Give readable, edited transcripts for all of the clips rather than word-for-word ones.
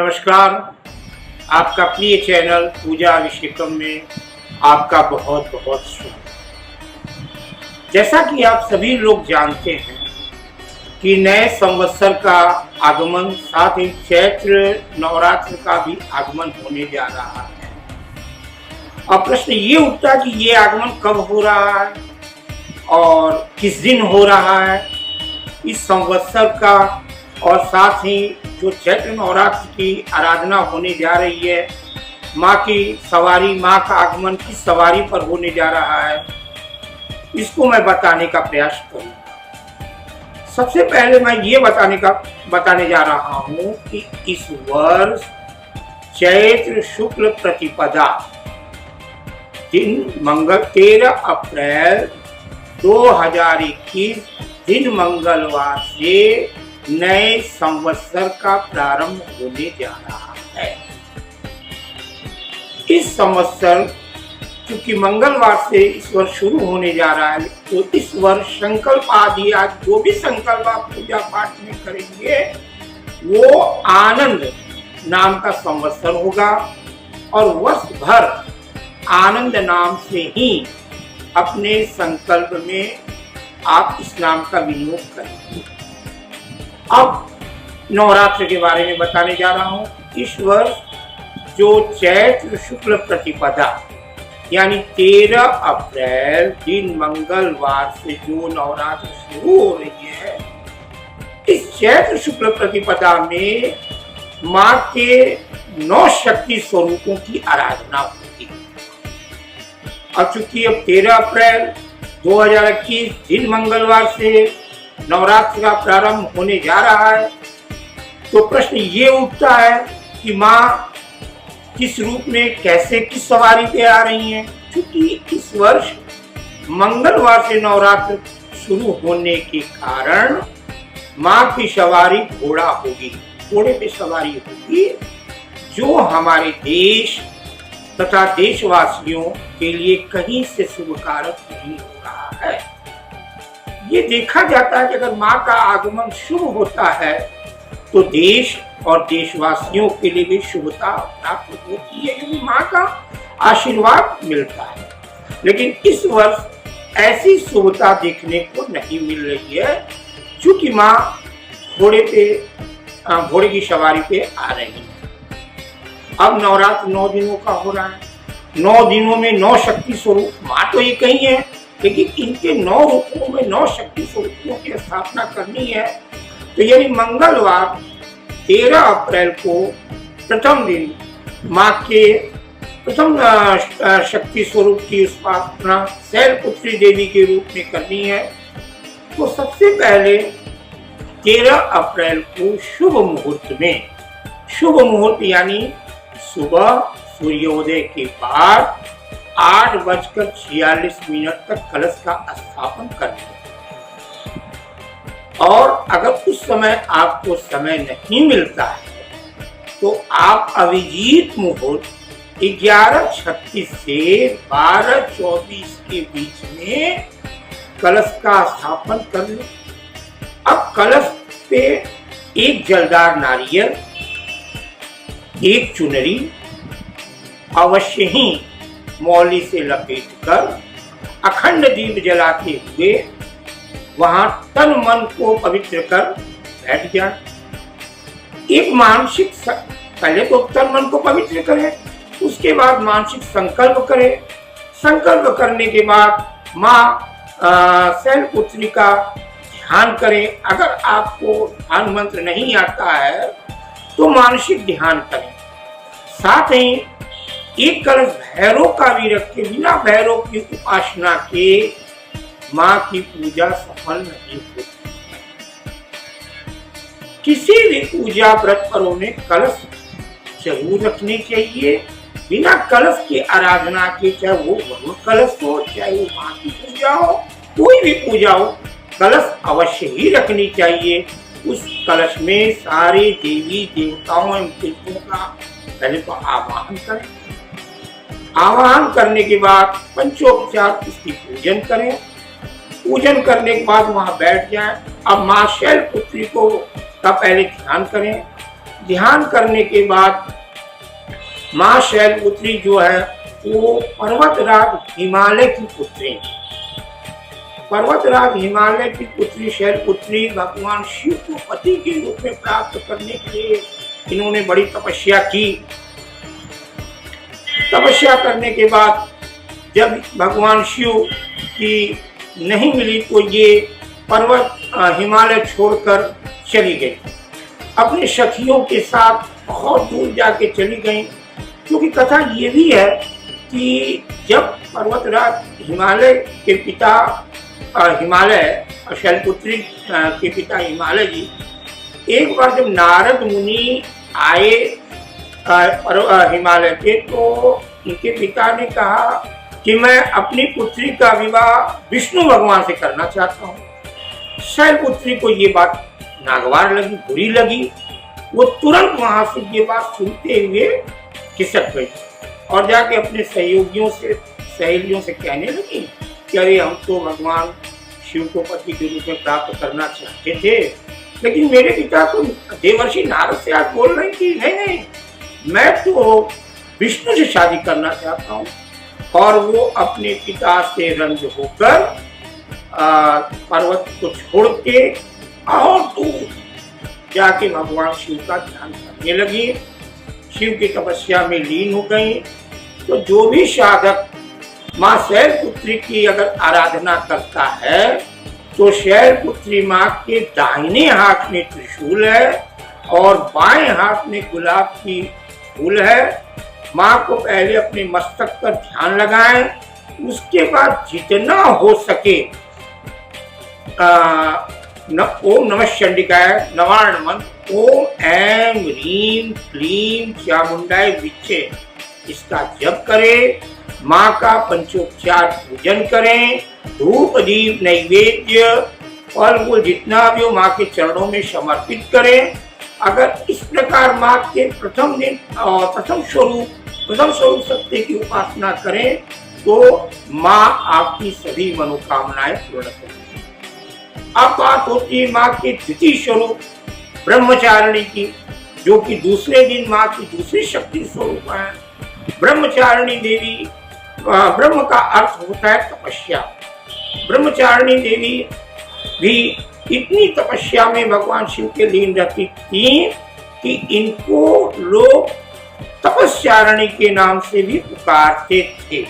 नमस्कार। आपका प्रिय चैनल पूजा अभिषेकम में आपका बहुत बहुत स्वागत। जैसा कि आप सभी लोग जानते हैं कि नए संवत्सर का आगमन, साथ ही चैत्र नवरात्र का भी आगमन होने जा रहा है। अब प्रश्न ये उठता कि ये आगमन कब हो रहा है और किस दिन हो रहा है इस संवत्सर का, और साथ ही जो चैत्र नवरात्र की आराधना होने जा रही है, माँ की सवारी, माँ का आगमन किस सवारी पर होने जा रहा है, इसको मैं बताने का प्रयास करूँगा। सबसे पहले मैं ये बताने जा रहा हूँ कि इस वर्ष चैत्र शुक्ल प्रतिपदा दिन मंगल 13 अप्रैल 2021 दिन मंगलवार से नए संवत्सर का प्रारंभ होने जा रहा है। इस संवत्सर क्योंकि मंगलवार से इस वर्ष शुरू होने जा रहा है, तो इस वर्ष संकल्प आदि आज जो भी संकल्प आप पूजा पाठ में करेंगे वो आनंद नाम का संवत्सर होगा और वर्ष भर आनंद नाम से ही अपने संकल्प में आप इस नाम का विनियोग करेंगे। अब नवरात्र के बारे में बताने जा रहा हूँ। इस वर्ष जो चैत्र शुक्ल प्रतिपदा यानी 13 अप्रैल दिन मंगलवार से जो नवरात्र शुरू हो रही है, इस चैत्र शुक्ल प्रतिपदा में माँ के 9 शक्ति स्वरूपों की आराधना होती है। अब चूंकि अब 13 अप्रैल 2021 दिन मंगलवार से नवरात्र का प्रारंभ होने जा रहा है, तो प्रश्न ये उठता है कि माँ किस रूप में, कैसे, किस सवारी पे आ रही हैं। क्योंकि इस वर्ष मंगलवार से नवरात्र शुरू होने के कारण माँ की सवारी घोड़ा होगी, घोड़े पे सवारी होगी, जो हमारे देश तथा देशवासियों के लिए कहीं से शुभ कारक नहीं हो रहा है। ये देखा जाता है कि अगर माँ का आगमन शुभ होता है तो देश और देशवासियों के लिए भी शुभता प्राप्त होती है, क्योंकि माँ का आशीर्वाद मिलता है। लेकिन इस वर्ष ऐसी शुभता देखने को नहीं मिल रही है, क्योंकि माँ घोड़े की सवारी पे आ रही है। अब नवरात्र 9 दिनों का हो रहा है। 9 दिनों में 9 शक्ति स्वरूप, माँ तो ये कही है, लेकिन इनके 9 रूपों में 9 शक्ति स्वरूपों की स्थापना करनी है। तो यानी मंगलवार 13 अप्रैल को प्रथम दिन माँ के प्रथम शक्ति स्वरूप की स्थापना शैलपुत्री देवी के रूप में करनी है। तो सबसे पहले 13 अप्रैल को शुभ मुहूर्त में, शुभ मुहूर्त यानी सुबह सूर्योदय के बाद 8:46 तक कलश का स्थापन करना है। और अगर उस समय आपको समय नहीं मिलता है तो आप अभिजीत मुहूर्त 11:36 से 12:24 के बीच में कलश का स्थापन कर लें। अब कलश पे एक जलदार नारियल, एक चुनरी अवश्य ही मौली से लपेटकर अखंड दीप जलाते हुए वहां तन मन को पवित्र कर बैठ जाए। एक मानसिक पहले तो तन मन को पवित्र करें, उसके बाद मानसिक संकल्प करें। संकल्प करने के बाद माँ शैलपुत्री का ध्यान करें। अगर आपको ध्यान मंत्र नहीं आता है तो मानसिक ध्यान करें। साथ ही एक कलश भैरव का भी रखे। बिना भैरव की उपासना के माँ की पूजा सफल नहीं होती। किसी भी पूजा व्रत पर्व में कलश जरूर रखनी चाहिए। बिना कलश की आराधना के, चाहे वो वरुण कलश हो, चाहे वो माँ की पूजा हो, कोई भी पूजा हो, कलश अवश्य ही रखनी चाहिए। उस कलश में सारे देवी देवताओं एवं तीर्थों का पहले तो आवाहन करें। आवाहन करने के बाद पंचोपचार उसकी पूजन करें। पूजन करने के बाद वहां बैठ जाएं। अब माँ शैलपुत्री को का पहले ध्यान करें। ध्यान करने के बाद माँ शैलपुत्री जो है वो पर्वतराज हिमालय की पुत्री, पर्वतराज हिमालय की पुत्री शैलपुत्री भगवान शिव को पति के रूप में प्राप्त करने के लिए इन्होंने बड़ी तपस्या की। तपस्या करने के बाद जब भगवान शिव की नहीं मिली तो ये पर्वत हिमालय छोड़कर चली गई, अपने सखियों के साथ बहुत दूर जाके चली गई। क्योंकि कथा ये भी है कि जब पर्वतराज हिमालय के पिता हिमालय शैलपुत्री के पिता हिमालय जी एक बार जब नारद मुनि आए हिमालय पे, तो उनके पिता ने कहा कि मैं अपनी पुत्री का विवाह विष्णु भगवान से करना चाहता हूँ। शैलपुत्री को ये बात नागवार लगी, बुरी लगी। वो तुरंत वहां से ये बात सुनते हुए खिसक गई और जाके अपने सहेलियों से कहने लगी कि अरे हम तो भगवान शिव को पति के रूप में प्राप्त करना चाहते थे, लेकिन मेरे पिता तो देवर्षि नारद से आज बोल रही थी नहीं मैं तो विष्णु से शादी करना चाहता हूँ। और वो अपने पिता से रंज होकर पर्वत को छोड़ के और दूर जाके भगवान शिव का ध्यान करने लगी, शिव की तपस्या में लीन हो गई। तो जो भी साधक माँ शैलपुत्री की अगर आराधना करता है तो शैलपुत्री माँ के दाहिने हाथ में त्रिशूल है और बाएं हाथ में गुलाब की फूल है। माँ को पहले अपने मस्तक पर ध्यान लगाएं, उसके बाद जितना हो सके ओम नमः चंडिकाय नवार्ण मंत्र ओम ऐं ह्रीं क्लीं चामुंडाय विच्चे इसका जप करें। माँ का पंचोपचार पूजन करें, धूप दीप नैवेद्य फल फूल जितना भी हो माँ के चरणों में समर्पित करें। अगर इस प्रकार माँ के प्रथम दिन प्रथम स्वरूप सत्य की उपासना करें तो माँ आपकी सभी मनोकामनाएं पूर्ण करेंगी। अब बात होती है माँ के द्वितीय स्वरूप ब्रह्मचारिणी की, जो कि दूसरे दिन माँ की दूसरी शक्ति स्वरूप है। ब्रह्मचारिणी देवी, ब्रह्म का अर्थ होता है तपस्या। ब्रह्मचारिणी देवी भी इतनी तपस्या में भगवान शिव के लीन रहती थी कि इनको लोग तपस्यारिणी के नाम से भी पुकारते थे।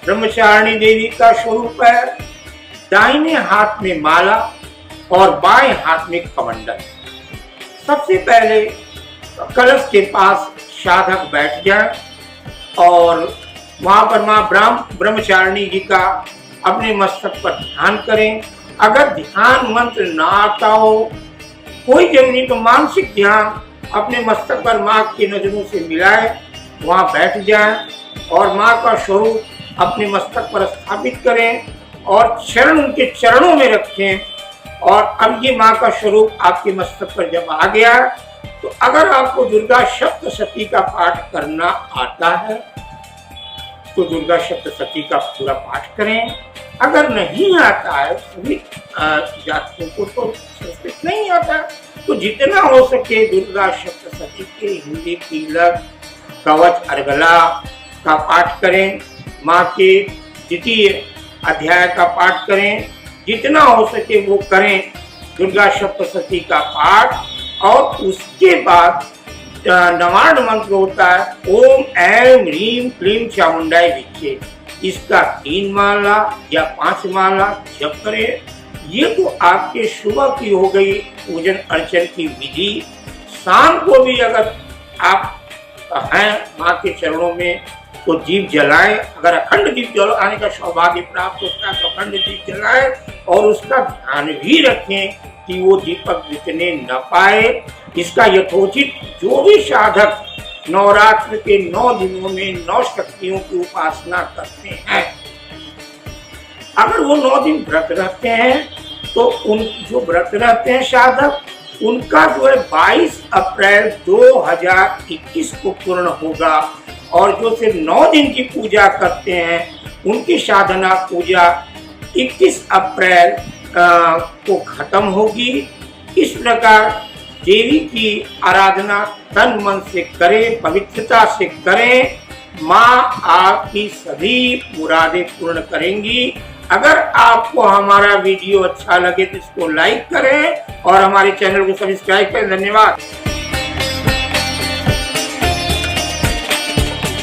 ब्रह्मचारिणी देवी का स्वरूप है दाहिने हाथ में माला और बाएं हाथ में कमंडल। सबसे पहले कलश के पास साधक बैठ जाए और वहां पर माँ ब्रह्मचारिणी जी का अपने मस्तक पर ध्यान करें। अगर ध्यान मंत्र ना आता हो कोई जरूरी तो मानसिक ध्यान अपने मस्तक पर माँ की नजरों से मिलाए, वहां बैठ जाए और माँ का स्वरूप अपने मस्तक पर स्थापित करें और चरण उनके चरणों में रखें। और अब ये माँ का स्वरूप आपके मस्तक पर जब आ गया तो अगर आपको दुर्गा सप्तशती का पाठ करना आता है तो दुर्गा सप्तशती का पूरा पाठ करें। अगर नहीं आता है, सभी जातकों को तो संस्कृत नहीं आता, तो जितना हो सके दुर्गा सप्तशती के हिंदी कीलक कवच अर्गला का पाठ करें, माँ के द्वितीय अध्याय का पाठ करें, जितना हो सके वो करें दुर्गा सप्तशती का पाठ। और उसके बाद नवार्ण मंत्र होता है ओम ऐं ह्रीं क्लीं चामुंडाय विच्चे, इसका 3 माला या 5 माला जप करें। ये तो आपके सुबह की हो गई पूजन अर्चन की विधि। शाम को भी अगर आप हैं माँ के चरणों में तो दीप जलाएं। अगर अखंड दीप जलाने का सौभाग्य प्राप्त होता है तो अखंड दीप जलाएं और उसका ध्यान भी रखें कि वो दीपक बुझने न पाए। इसका यथोचित जो भी साधक नवरात्र के 9 दिनों में 9 शक्तियों की उपासना करते हैं, अगर वो 9 दिन व्रत रहते हैं तो उन जो व्रत रहते हैं साधक उनका जो है 22 अप्रैल 2021 को पूर्ण होगा। और जो सिर्फ 9 दिन की पूजा करते हैं उनकी साधना पूजा 21 अप्रैल को खत्म होगी। इस प्रकार देवी की आराधना तन मन से करें, पवित्रता से करें। माँ आपकी सभी मुरादें पूर्ण करेंगी। अगर आपको हमारा वीडियो अच्छा लगे तो इसको लाइक करें और हमारे चैनल को सब्सक्राइब करें। धन्यवाद।